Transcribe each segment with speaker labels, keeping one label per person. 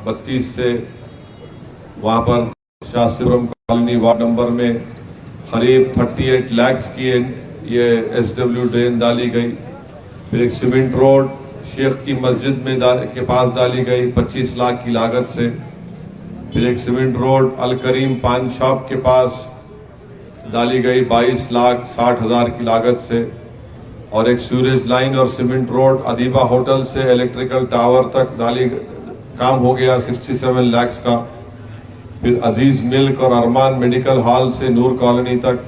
Speaker 1: 32 से वहाँ पर शास्त्रीपुरम कॉलोनी वार्ड नंबर में करीब 38 लाख की ये SW ड्रेन डाली गई। फिर एक सीमेंट रोड शेख की मस्जिद में के पास डाली गई 25 लाख की लागत से। फिर एक सीमेंट रोड अल करीम पान शॉप के पास डाली गई 22,60,000 की लागत से। और एक सीवरेज लाइन और सीमेंट रोड अदीबा होटल से इलेक्ट्रिकल टावर तक काम हो गया 67 लाख का। फिर अजीज मिल्क और अरमान मेडिकल हॉल से नूर कॉलोनी तक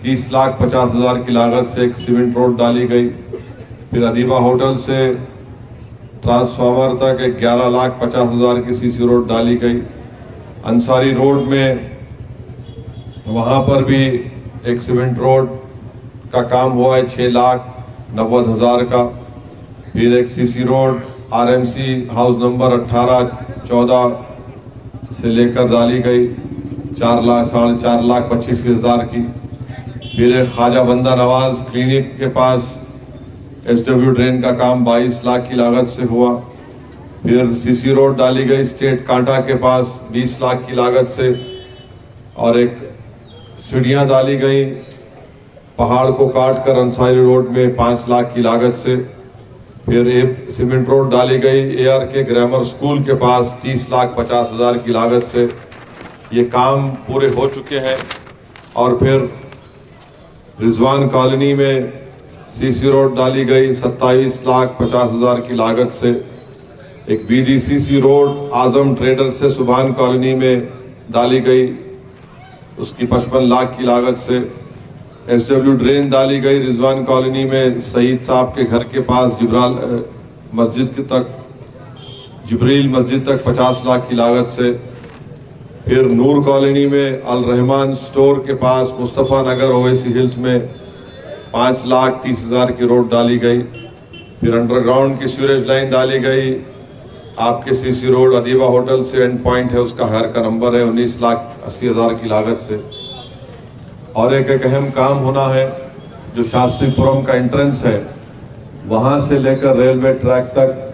Speaker 1: 30,50,000 की लागत से एक सीमेंट रोड डाली गई। फिर अदीबा होटल से ट्रांसफार्मर तक एक 11,50,000 की CC रोड डाली गई। अंसारी रोड में वहाँ पर भी एक सीमेंट रोड का काम हुआ है 6,90,000 का। फिर एक CC road RMC house number 18-14 से लेकर डाली गई 4,25,000 की। फिर एक ख्वाजा बंदा नवाज क्लिनिक के पास SW ड्रेन का काम 22 लाख की लागत से हुआ। फिर CC रोड डाली गई स्टेट कांटा के पास 20 लाख की लागत से। और एक सीढ़ियाँ डाली गई पहाड़ को काट कर अंसारी रोड में 5 लाख की लागत से। फिर एक सीमेंट रोड डाली गई ARK ग्रामर स्कूल के पास 30,50,000 की लागत से। ये काम पूरे हो चुके हैं। और फिर रिजवान कॉलोनी में CC रोड डाली गई 27,50,000 की लागत से। एक BDCC रोड आजम ट्रेडर से सुभान कॉलोनी में डाली गई उसकी 55 लाख की लागत से। SW ड्रेन डाली गई रिजवान कॉलोनी में सईद साहब के घर के पास जिब्रील मस्जिद तक 50 लाख की लागत से। फिर नूर कॉलोनी में अल रहमान स्टोर के पास मुस्तफ़ा नगर ओवैसी हिल्स में 5,30,000 की रोड डाली गई। फिर अंडरग्राउंड की सीवरेज लाइन डाली गई आपके CC रोड अदीबा होटल से एंड पॉइंट है उसका घर का नंबर है 19,80,000 की लागत से। और एक अहम काम होना है जो शास्त्रीपुरम का एंट्रेंस है वहां से लेकर रेलवे ट्रैक तक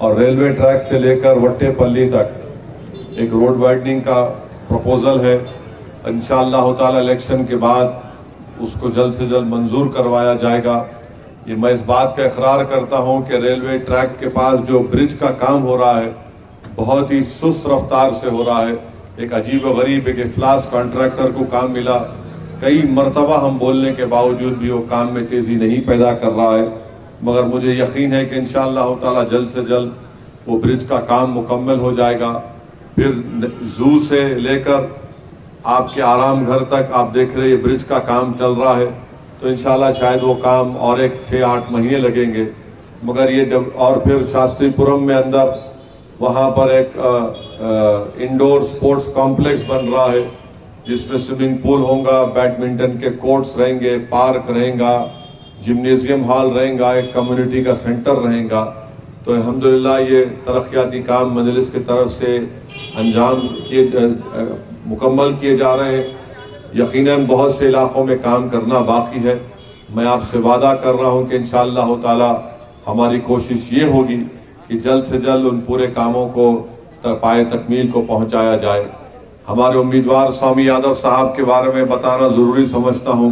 Speaker 1: और रेलवे ट्रैक से लेकर वट्टेपल्ली तक एक रोड वाइडनिंग का प्रपोजल है। इंशाअल्लाह ताला इलेक्शन के बाद उसको जल्द से जल्द मंजूर करवाया जाएगा। ये मैं इस बात का इकरार करता हूं कि रेलवे ट्रैक के पास जो ब्रिज का काम हो रहा है बहुत ही सुस्त रफ्तार से हो रहा है। एक अजीब व गरीब एक इफ्लास कॉन्ट्रैक्टर को काम मिला, कई मरतबा हम बोलने के बावजूद भी वो काम में तेजी नहीं पैदा कर रहा है। मगर मुझे यकीन है कि इंशाअल्लाह ताला जल्द से जल्द वो ब्रिज का काम मुकम्मल हो जाएगा। फिर जू से लेकर आपके आराम घर तक आप देख रहे हैं ब्रिज का काम चल रहा है, तो इंशाल्लाह शायद वो काम और एक 6-8 महीने लगेंगे। मगर ये और फिर शास्त्रीपुरम में अंदर वहाँ पर एक इंडोर स्पोर्ट्स कॉम्प्लेक्स बन रहा है जिसमें स्विमिंग पूल होगा, बैडमिंटन के कोर्ट्स रहेंगे, पार्क रहेगा, जिम्नेजियम हॉल रहेगा, एक कम्युनिटी का सेंटर रहेगा। तो अल्हम्दुलिल्लाह ये तरक्याती काम मजलिस की तरफ से मुकम्मल किए जा रहे हैं। यकीनन बहुत से इलाकों में काम करना बाकी है। मैं आपसे वादा कर रहा हूं कि इंशाअल्लाह ताला हमारी कोशिश ये होगी कि जल्द से जल्द उन पूरे कामों को पाए तकमील को पहुंचाया जाए। हमारे उम्मीदवार स्वामी यादव साहब के बारे में बताना ज़रूरी समझता हूं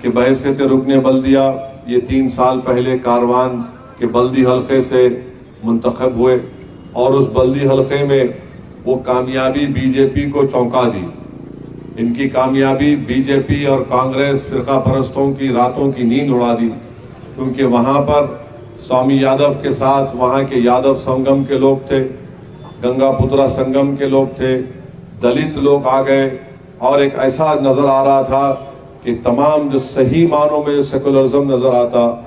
Speaker 1: कि बहैसियत रुकने बल्दिया ये 3 साल पहले कारवान के बल्दी हल्के से मुंतखब हुए और उस बल्दी हल्के में वो कामयाबी बीजेपी को चौंका दी। इनकी कामयाबी बीजेपी और कांग्रेस फिरका परस्तों की रातों की नींद उड़ा दी, क्योंकि वहां पर स्वामी यादव के साथ वहां के यादव संगम के लोग थे, गंगापुत्रा संगम के लोग थे, दलित लोग आ गए और एक ऐसा नजर आ रहा था कि तमाम जो सही मानों में सेकुलरिज्म नजर आता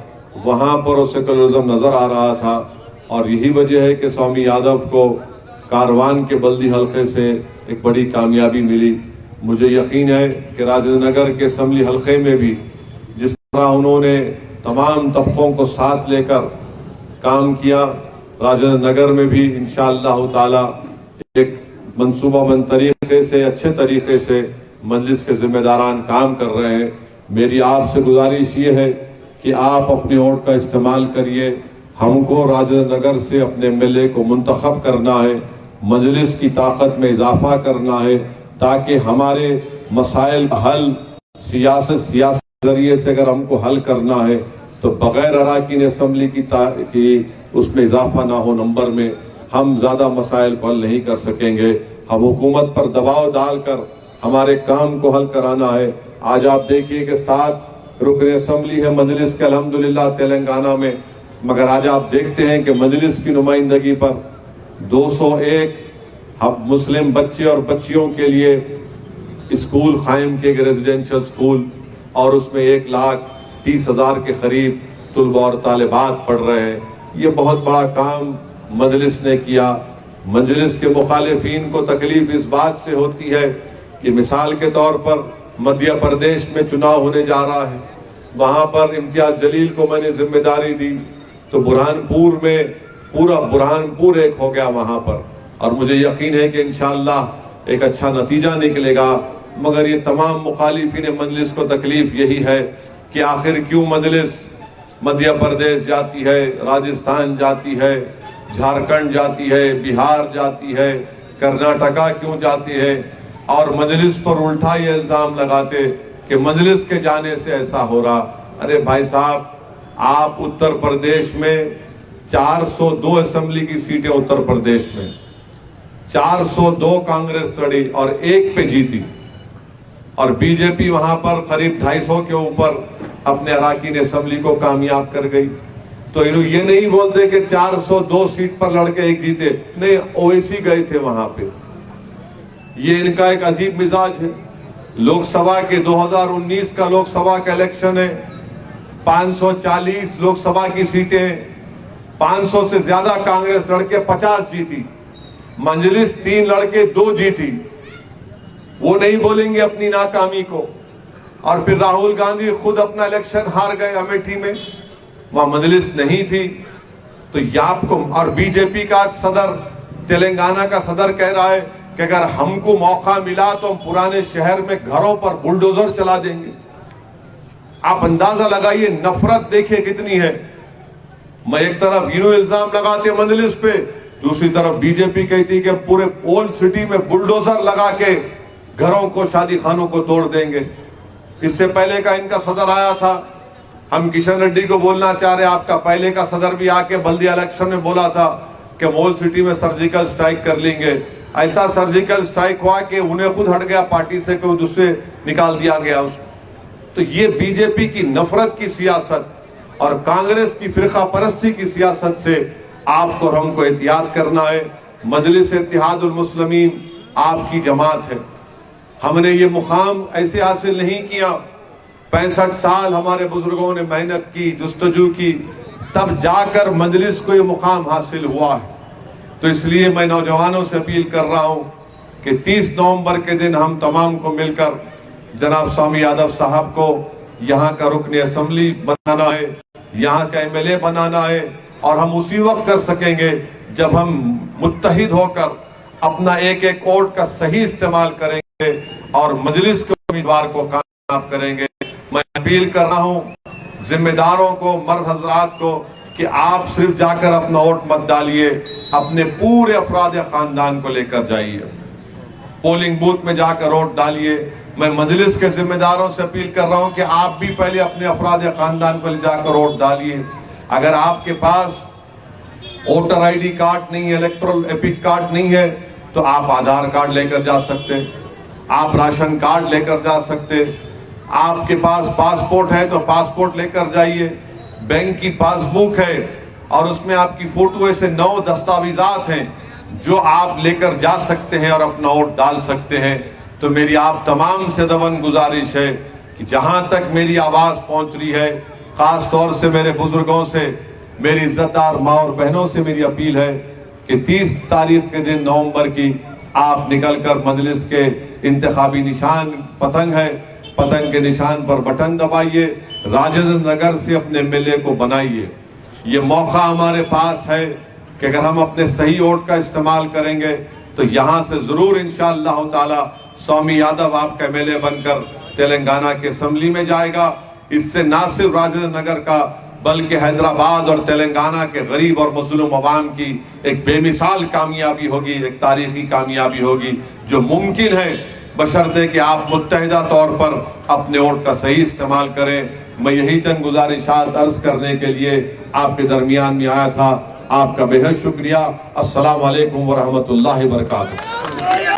Speaker 1: वहां पर वो सेकुलरिज्म नजर आ रहा था। और यही वजह है कि स्वामी यादव को कारवान के बल्दी हल्के से एक बड़ी कामयाबी मिली। मुझे यकीन है कि राजेंद्र नगर के असम्बली हल्के में भी जिस तरह उन्होंने तमाम तबकों को साथ लेकर काम किया, राजेंद्र नगर में भी इंशाअल्लाह ताला एक मंसूबाबंद तरीके से अच्छे तरीके से मजलिस के जिम्मेदारान काम कर रहे हैं। मेरी आपसे गुजारिश ये है कि आप अपने वोट का इस्तेमाल करिए। हमको राजेंद्र नगर से अपने MLA को मुंतखब करना है मजलिस की ताकत में इजाफा करना है, ताकि हमारे मसाइल हल सियासत जरिए से अगर हमको हल करना है तो बगैर अरकान असम्बली की उसमें इजाफा ना हो नंबर में, हम ज्यादा मसाइल को हल नहीं कर सकेंगे। हम हुकूमत पर दबाव डालकर हमारे काम को हल कराना है। आज आप देखिए कि 7 रुकन असम्बली है मजलिस के अल्हम्दुलिल्लाह तेलंगाना में, मगर आज आप देखते हैं कि मजलिस की नुमाइंदगी पर 201 हम मुस्लिम बच्चे और बच्चियों के लिए स्कूल कायम किए गए, रेजिडेंशियल स्कूल, और उसमें 1,30,000 के करीब तुलबा और तालिबात पढ़ रहे हैं। ये बहुत बड़ा काम मजलिस ने किया। मजलिस के मुखालिफिन को तकलीफ इस बात से होती है कि मिसाल के तौर पर मध्य प्रदेश में चुनाव होने जा रहा है, वहां पर इम्तियाज जलील को मैंने जिम्मेदारी दी, तो बुरहानपुर में पूरा बुरहानपुर एक हो गया वहां पर, और मुझे यकीन है कि इंशाअल्लाह एक अच्छा नतीजा निकलेगा। मगर ये तमाम मुखालिफिन मजलिस को तकलीफ यही है कि आखिर क्यों मजलिस मध्य प्रदेश जाती है, राजस्थान जाती है, झारखंड जाती है, बिहार जाती है, कर्नाटका क्यों जाती है, और मजलिस पर उल्टा ये इल्जाम लगाते कि मजलिस के जाने से ऐसा हो रहा। अरे भाई साहब, आप उत्तर प्रदेश में 402 असेंबली की सीटें, उत्तर प्रदेश में 402 कांग्रेस लड़ी और 1 पे जीती, और बीजेपी वहां पर करीब 250 के ऊपर अपने अरकान असेंबली को कामयाब कर गई। तो ये नहीं बोलते कि 402 सीट पर लड़के 1 जीते, नहीं, ओवैसी गए थे वहां पे। ये इनका एक अजीब मिजाज है। लोकसभा के 2019 का लोकसभा का इलेक्शन है, 540 लोकसभा की सीटें, 500 से ज्यादा कांग्रेस लड़के 50 जीती, मजलिस 3 लड़के 2 जीती। वो नहीं बोलेंगे अपनी नाकामी को। और फिर राहुल गांधी खुद अपना इलेक्शन हार गए अमेठी में, वहां मजलिस नहीं थी। तो ये आपको, और बीजेपी का सदर, तेलंगाना का सदर कह रहा है कि अगर हमको मौका मिला तो हम पुराने शहर में घरों पर बुलडोजर चला देंगे। आप अंदाजा लगाइए, नफरत देखिए कितनी है। मैं एक तरफ यूं इल्जाम लगाते मजलिस पे, दूसरी तरफ बीजेपी कहती कि पूरे ओल्ड सिटी में बुलडोजर लगा के घरों को, शादी खानों को तोड़ देंगे। इससे पहले का इनका सदर आया था, हम किशन रेड्डी को बोलना चाह रहे, आपका पहले का सदर भी आके बल्दिया इलेक्शन में बोला था कि ओल्ड सिटी में सर्जिकल स्ट्राइक कर लेंगे। ऐसा सर्जिकल स्ट्राइक हुआ कि उन्हें खुद हट गया पार्टी से, कोई दूसरे निकाल दिया गया उसको। तो ये बीजेपी की नफरत की सियासत और कांग्रेस की फिरका परस्ती की सियासत से आपको और हमको एहतियात करना है। मजलिस इत्तेहादुल मुस्लिमीन आपकी जमात है। हमने ये मुकाम ऐसे हासिल नहीं किया, 65 साल हमारे बुजुर्गों ने मेहनत की, जुस्तजू की, तब जाकर मजलिस को ये मुकाम हासिल हुआ है। तो इसलिए मैं नौजवानों से अपील कर रहा हूं कि 30 नवंबर के दिन हम तमाम को मिलकर जनाब स्वामी यादव साहब को यहाँ का रुकन असेंबली बनाना है, यहाँ का एमएलए बनाना है, और हम उसी वक्त कर सकेंगे जब हम मुत्तहिद होकर अपना एक एक वोट का सही इस्तेमाल करेंगे और मजलिस के उम्मीदवार को कामयाब करेंगे। मैं अपील कर रहा हूँ जिम्मेदारों को, मर्द हजरात को, कि आप सिर्फ जाकर अपना वोट मत डालिए, अपने पूरे अफराद या खानदान को लेकर जाइए, पोलिंग बूथ में जाकर वोट डालिए। मैं मजलिस के जिम्मेदारों से अपील कर रहा हूं कि आप भी पहले अपने अफराद या खानदान को ले जाकर वोट डालिए। अगर आपके पास वोटर आईडी कार्ड नहीं है, इलेक्टोरल एपिक कार्ड नहीं है, तो आप आधार कार्ड लेकर जा सकते, आप राशन कार्ड लेकर जा सकते, आपके पास पासपोर्ट है तो पासपोर्ट लेकर जाइए, बैंक की पासबुक है और उसमें आपकी फोटो, ऐसे 9 दस्तावेजात हैं जो आप लेकर जा सकते हैं और अपना वोट डाल सकते हैं। तो मेरी आप तमाम से दवन गुजारिश है कि जहां तक मेरी आवाज पहुंच रही है, खास तौर से मेरे बुजुर्गों से, मेरी इज्जतदार माँ और बहनों से मेरी अपील है कि 30 तारीख के दिन नवंबर की आप निकलकर मजलिस के इंतखाबी निशान पतंग है, पतंग के निशान पर बटन दबाइए, राजेंद्र नगर से अपने एमएलए को बनाइए। ये मौका हमारे पास है कि अगर हम अपने सही वोट का इस्तेमाल करेंगे तो यहाँ से जरूर इंशाअल्लाह ताला स्वामी यादव आपका एमएलए बनकर तेलंगाना के असेंबली में जाएगा। इससे ना सिर्फ राजेंद्र नगर का बल्कि हैदराबाद और तेलंगाना के गरीब और मजलूम अवाम की एक बेमिसाल कामयाबी होगी, एक तारीखी कामयाबी होगी जो मुमकिन है बशर्ते कि आप मुत्तहिदा तौर पर अपने वोट का सही इस्तेमाल करें। मैं यही चंद गुजारिशात अर्ज करने के लिए आपके दरमियान में आया था। आपका बेहद शुक्रिया। अस्सलाम वालेकुम व रहमतुल्लाहि व बरकातुहू।